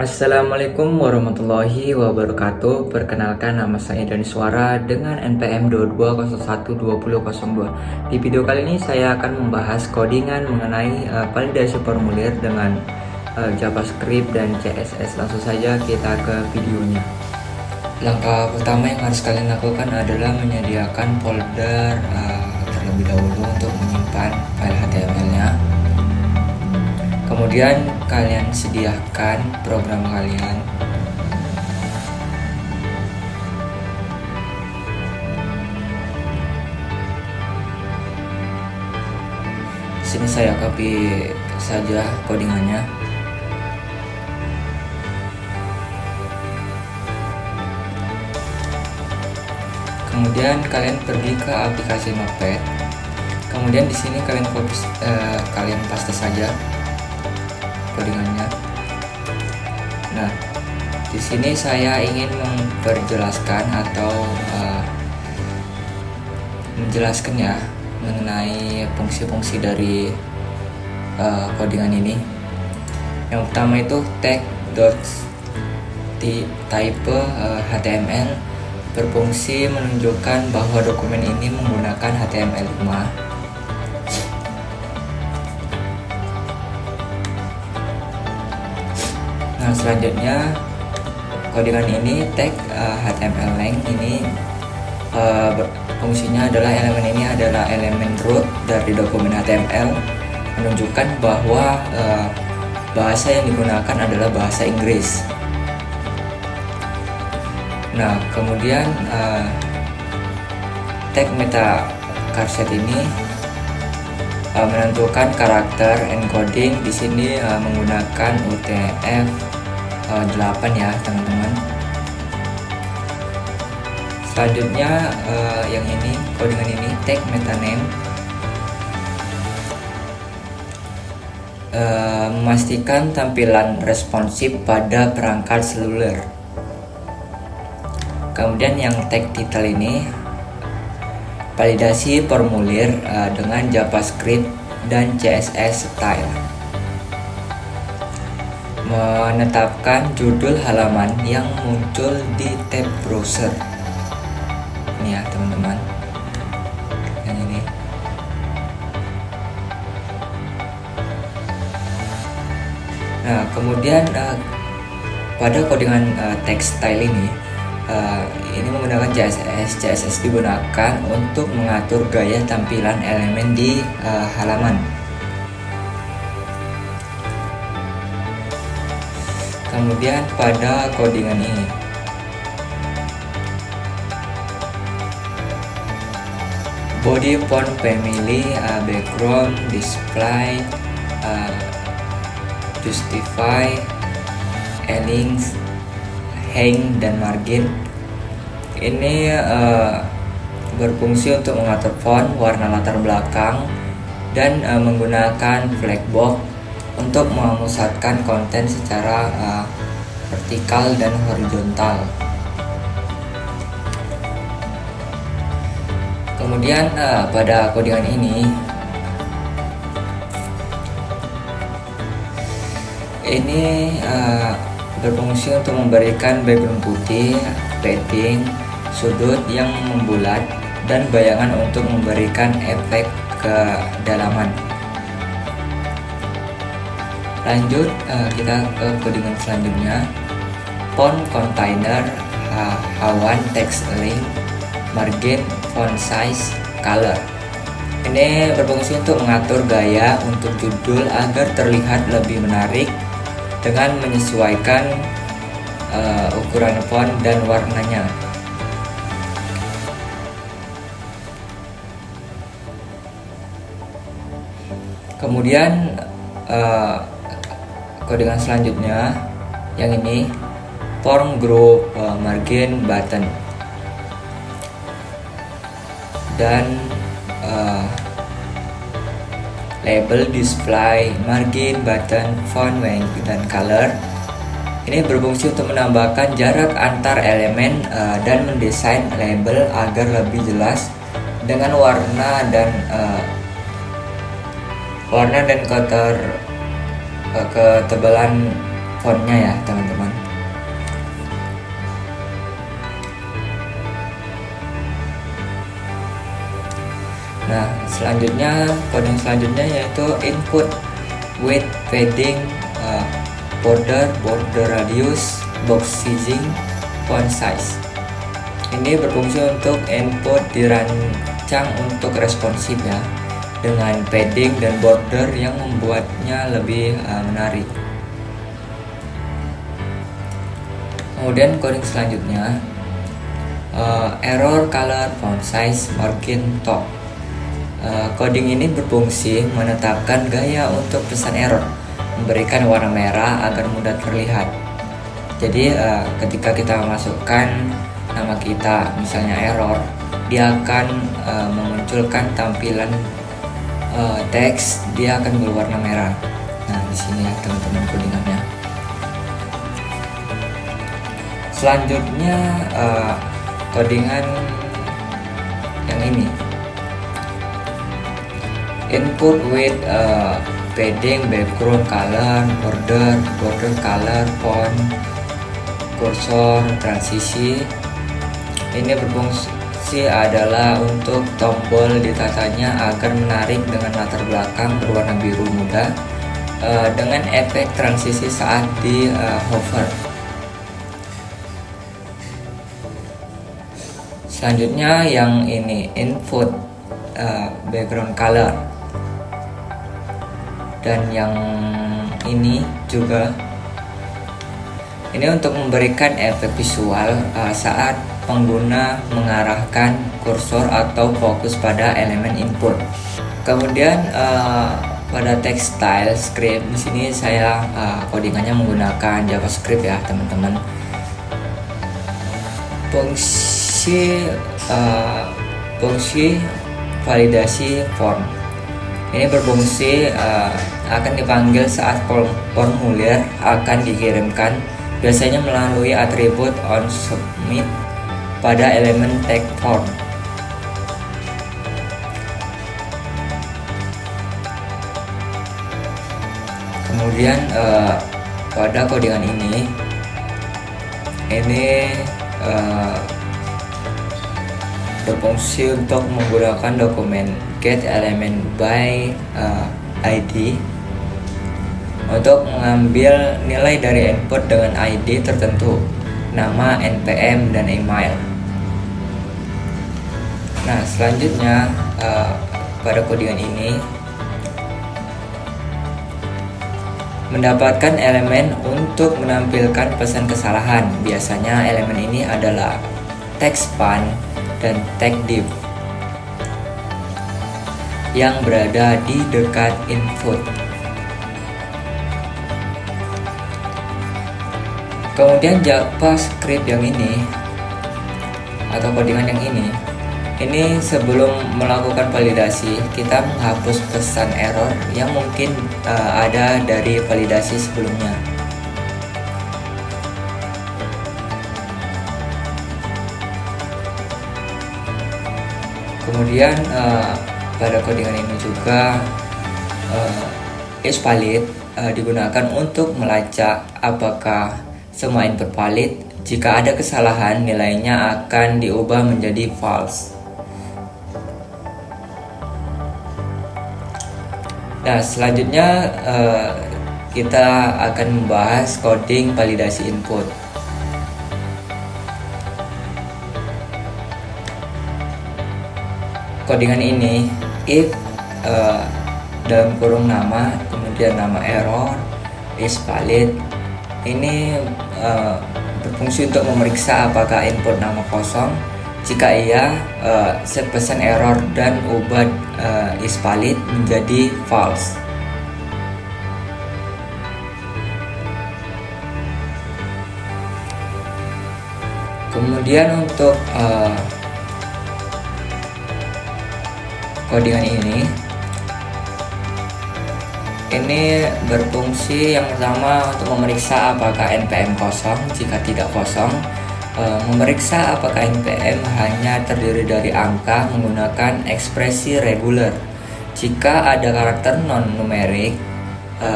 Assalamualaikum warahmatullahi wabarakatuh. Perkenalkan, nama saya Dani Suara dengan NPM 22012002. Di video kali ini saya akan membahas codingan mengenai validasi formulir dengan JavaScript dan CSS. Langsung saja kita ke videonya. Langkah pertama yang harus kalian lakukan adalah menyediakan folder terlebih dahulu untuk menyimpan file HTML-nya. Kemudian kalian sediakan program kalian. Di sini saya copy saja codingannya. Kemudian kalian pergi ke aplikasi Notepad. Kemudian di sini kalian paste saja codingannya. Nah, di sini saya ingin memperjelaskan atau menjelaskan ya mengenai fungsi-fungsi dari codingan ini. Yang pertama itu tag.type HTML berfungsi menunjukkan bahwa dokumen ini menggunakan HTML5. Nah, selanjutnya codingan ini tag HTML length ini fungsinya adalah elemen root dari dokumen HTML, menunjukkan bahwa bahasa yang digunakan adalah bahasa Inggris. Nah, kemudian tag meta charset ini menentukan karakter encoding. Di sini menggunakan UTF-8 ya teman-teman. Selanjutnya yang ini codingan ini tag meta name memastikan tampilan responsif pada perangkat seluler. Kemudian yang tag title ini validasi formulir dengan JavaScript dan CSS style. Menetapkan judul halaman yang muncul di tab browser. Ini ya teman-teman, yang ini. Nah, kemudian pada codingan text style ini menggunakan CSS. CSS digunakan untuk mengatur gaya tampilan elemen di halaman. Kemudian pada codingan ini body font family, background, display, justify, links, hang, dan margin ini berfungsi untuk mengatur font, warna latar belakang, dan menggunakan flagbox untuk memusatkan konten secara vertikal dan horizontal. Kemudian pada codingan ini berfungsi untuk memberikan background putih, padding, sudut yang membulat, dan bayangan untuk memberikan efek kedalaman. Lanjut kita ke codingan selanjutnya, font container, hawan text link, margin, font size, color. Ini berfungsi untuk mengatur gaya untuk judul agar terlihat lebih menarik dengan menyesuaikan ukuran font dan warnanya. Kemudian codingan selanjutnya yang ini font group, margin, button, dan label, display, margin, button, font length, dan color. Ini berfungsi untuk menambahkan jarak antar elemen dan mendesain label agar lebih jelas dengan warna dan ketebalan fontnya ya teman-teman. Nah, coding selanjutnya yaitu input width, padding, border radius, box sizing, font size. Ini berfungsi untuk input dirancang untuk responsif ya, dengan padding dan border yang membuatnya lebih menarik. Kemudian coding selanjutnya error color, font size, margin top. Coding ini berfungsi menetapkan gaya untuk pesan error, memberikan warna merah agar mudah terlihat. Jadi ketika kita masukkan nama kita, misalnya error, dia akan memunculkan tampilan teks, dia akan berwarna merah. Nah, di sini ya teman-teman codingannya. Selanjutnya codingan yang ini. Input with padding, background color, border color, font, kursor, transisi. Ini berfungsi adalah untuk tombol ditatanya agar menarik dengan latar belakang berwarna biru muda dengan efek transisi saat di hover. Selanjutnya yang ini, input background color. Dan yang ini juga, ini untuk memberikan efek visual saat pengguna mengarahkan kursor atau fokus pada elemen input. Kemudian pada text style script, di sini saya codingannya menggunakan JavaScript ya teman-teman. Fungsi validasi form. Ini berfungsi akan dipanggil saat formulir akan dikirimkan, biasanya melalui atribut onSubmit pada elemen tag form. Kemudian pada codingan ini berfungsi untuk menggunakan dokumen get element by ID untuk mengambil nilai dari input dengan ID tertentu, nama, NPM, dan email. Nah, selanjutnya pada codingan ini mendapatkan elemen untuk menampilkan pesan kesalahan. Biasanya elemen ini adalah text span dan tag div yang berada di dekat input. Kemudian JavaScript yang ini atau codingan yang ini sebelum melakukan validasi, kita menghapus pesan error yang mungkin ada dari validasi sebelumnya. Kemudian pada codingan ini juga isValid digunakan untuk melacak apakah semua input valid. Jika ada kesalahan, nilainya akan diubah menjadi false. Nah, selanjutnya kita akan membahas coding validasi input. Codingan ini if dalam kurung nama, kemudian nama error, isValid, ini berfungsi untuk memeriksa apakah input nama kosong. Jika iya, set pesan error dan ubah isValid menjadi false. Kemudian untuk codingan ini berfungsi yang pertama untuk memeriksa apakah NPM kosong. Jika tidak kosong, memeriksa apakah NPM hanya terdiri dari angka menggunakan ekspresi reguler. Jika ada karakter non-numerik,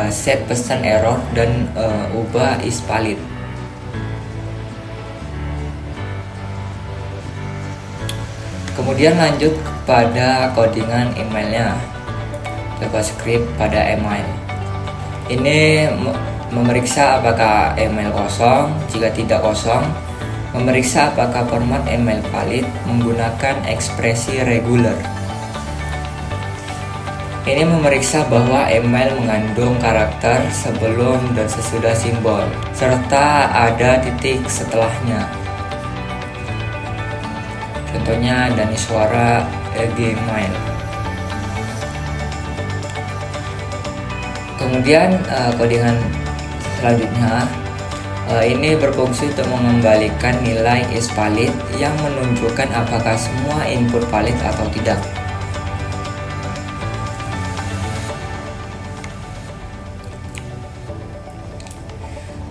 set pesan error dan ubah is valid. Kemudian lanjut pada codingan emailnya. JavaScript pada email. Ini memeriksa apakah email kosong. Jika tidak kosong, memeriksa apakah format email valid menggunakan ekspresi regular. Ini memeriksa bahwa email mengandung karakter sebelum dan sesudah simbol, serta ada titik setelahnya. Contohnya Daniswara Gmail. Kemudian codingan selanjutnya ini berfungsi untuk mengembalikan nilai is valid yang menunjukkan apakah semua input valid atau tidak.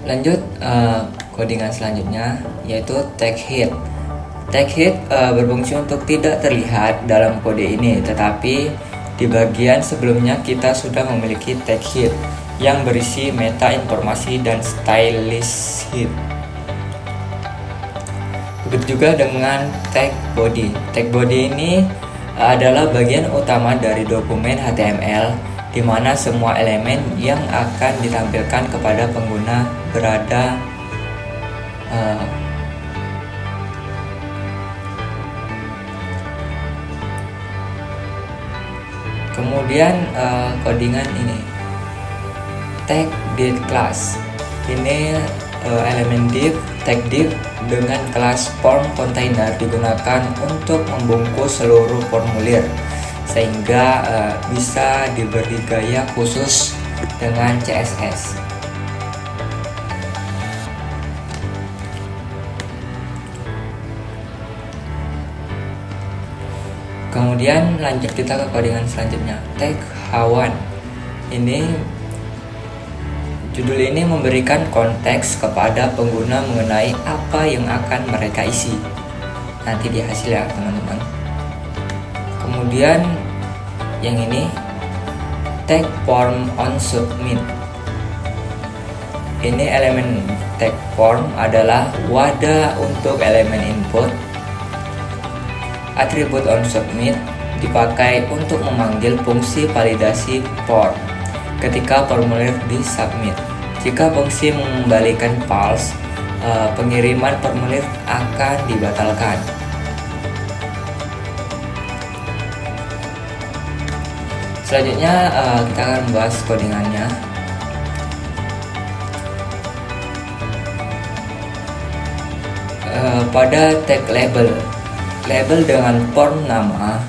Lanjut codingan selanjutnya yaitu tag hit. Tag hit berfungsi untuk tidak terlihat dalam kode ini, tetapi di bagian sebelumnya kita sudah memiliki tag hit yang berisi meta informasi dan stylish hit. Begitu juga dengan tag body. Tag body ini adalah bagian utama dari dokumen HTML di mana semua elemen yang akan ditampilkan kepada pengguna berada kemudian codingan ini tag div class. Ini elemen div, tag div dengan kelas form container digunakan untuk membungkus seluruh formulir sehingga bisa diberi gaya khusus dengan CSS. Kemudian lanjut kita ke codingan selanjutnya, tag H1. Judul ini memberikan konteks kepada pengguna mengenai apa yang akan mereka isi nanti di hasil ya teman-teman. Kemudian yang ini tag form on submit. Ini elemen tag form adalah wadah untuk elemen input. Atribut on submit dipakai untuk memanggil fungsi validasi form ketika formulir di submit. Jika fungsi mengembalikan false, pengiriman formulir akan dibatalkan. Selanjutnya kita akan membahas codingannya. Pada tag label dengan form nama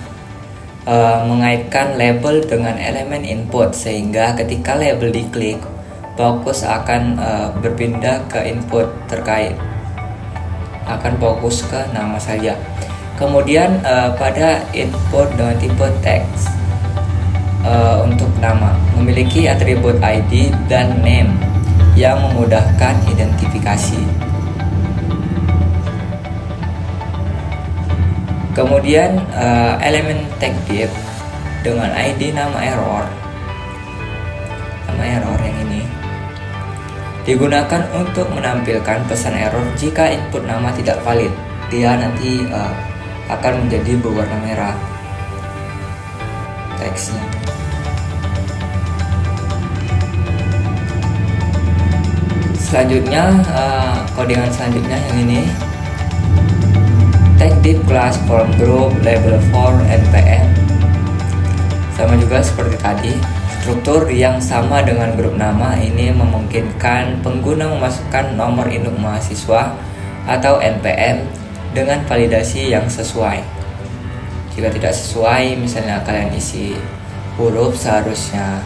mengaitkan label dengan elemen input sehingga ketika label diklik, fokus akan berpindah ke input terkait, akan fokus ke nama saja. Kemudian pada input dengan tipe text untuk nama memiliki atribut ID dan name yang memudahkan identifikasi. Kemudian elemen tag div dengan ID nama error yang ini digunakan untuk menampilkan pesan error jika input nama tidak valid. Dia nanti akan menjadi berwarna merah teksnya. Selanjutnya codingan selanjutnya yang ini tag div class form group label for npm. Sama juga seperti tadi, struktur yang sama dengan grup nama ini memungkinkan pengguna memasukkan nomor induk mahasiswa atau npm dengan validasi yang sesuai. Jika tidak sesuai, misalnya kalian isi huruf seharusnya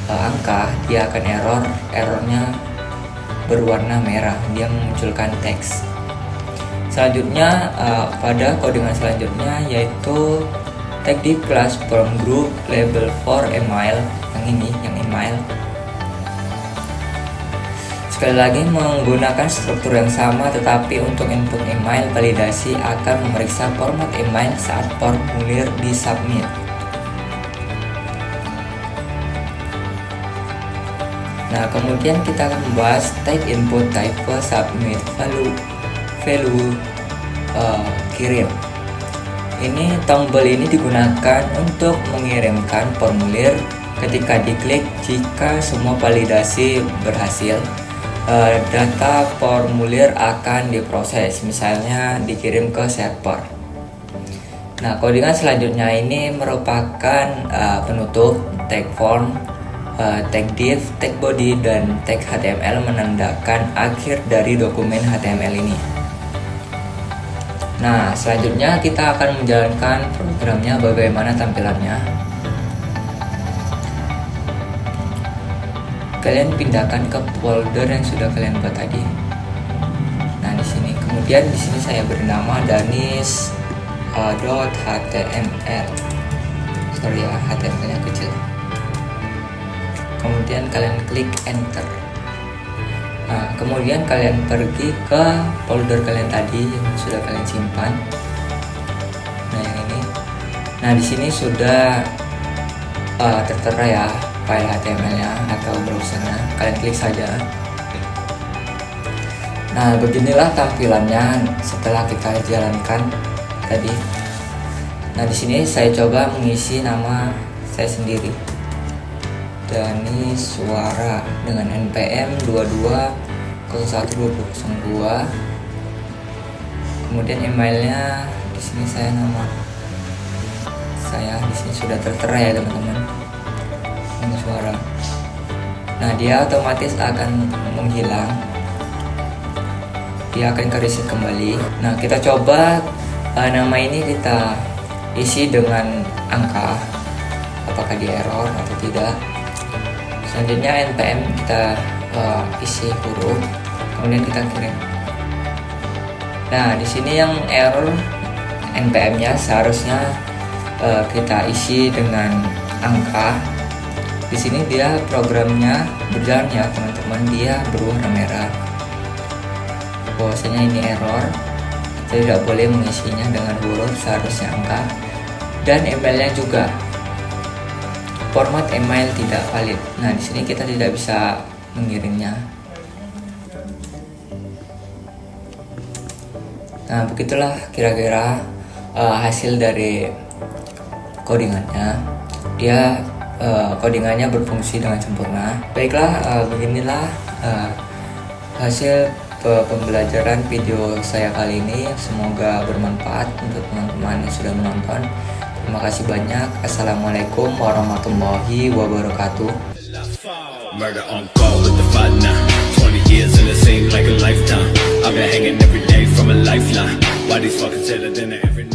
angka, dia akan errornya berwarna merah, dia memunculkan teks. Selanjutnya pada codingan selanjutnya yaitu tag div class form group label for email, yang email. Sekali lagi menggunakan struktur yang sama, tetapi untuk input email validasi akan memeriksa format email saat formulir di submit. Nah, kemudian kita akan membahas tag input type submit value kirim. Ini tombol ini digunakan untuk mengirimkan formulir. Ketika diklik, jika semua validasi berhasil, data formulir akan diproses, misalnya dikirim ke server. Nah, codingan selanjutnya ini merupakan penutup tag form, tag div, tag body, dan tag HTML menandakan akhir dari dokumen HTML ini. Nah, selanjutnya kita akan menjalankan programnya bagaimana tampilannya. Kalian pindahkan ke folder yang sudah kalian buat tadi. Nah, di sini. Kemudian di sini saya beri nama Danis .html. Sorry ya, HTML-nya kecil. Kemudian kalian klik enter. Nah, kemudian kalian pergi ke folder kalian tadi yang sudah kalian simpan. Nah, yang ini. Nah, di sini sudah tertera ya file HTML-nya atau browsernya. Kalian klik saja. Nah, beginilah tampilannya setelah kita jalankan tadi. Nah, di sini saya coba mengisi nama saya sendiri, Dani Suara, dengan NPM 22012002. Kemudian emailnya di sini nama saya di sini sudah tertera ya teman-teman. Dani Suara. Nah, dia otomatis akan menghilang. Dia akan ke reset kembali. Nah, kita coba nama ini kita isi dengan angka, apakah dia error atau tidak. Selanjutnya npm kita isi huruf, kemudian kita kirim. Nah, di sini yang error npm-nya seharusnya kita isi dengan angka. Di sini dia programnya berjalan ya teman-teman, dia berwarna merah. Bahwasanya ini error, tidak boleh mengisinya dengan huruf, seharusnya angka. Dan emailnya juga, format email tidak valid. Nah, di sini kita tidak bisa mengirimnya. Nah, begitulah kira-kira hasil dari codingannya. Dia codingannya berfungsi dengan sempurna. Baiklah, beginilah hasil pembelajaran video saya kali ini. Semoga bermanfaat untuk teman-teman yang sudah menonton. Terima kasih banyak. Assalamualaikum warahmatullahi wabarakatuh. Murder on call with the fight now. 20 years and it seemed like a lifetime. I've been hanging every day from a lifeline. Why these fuckers tell it in every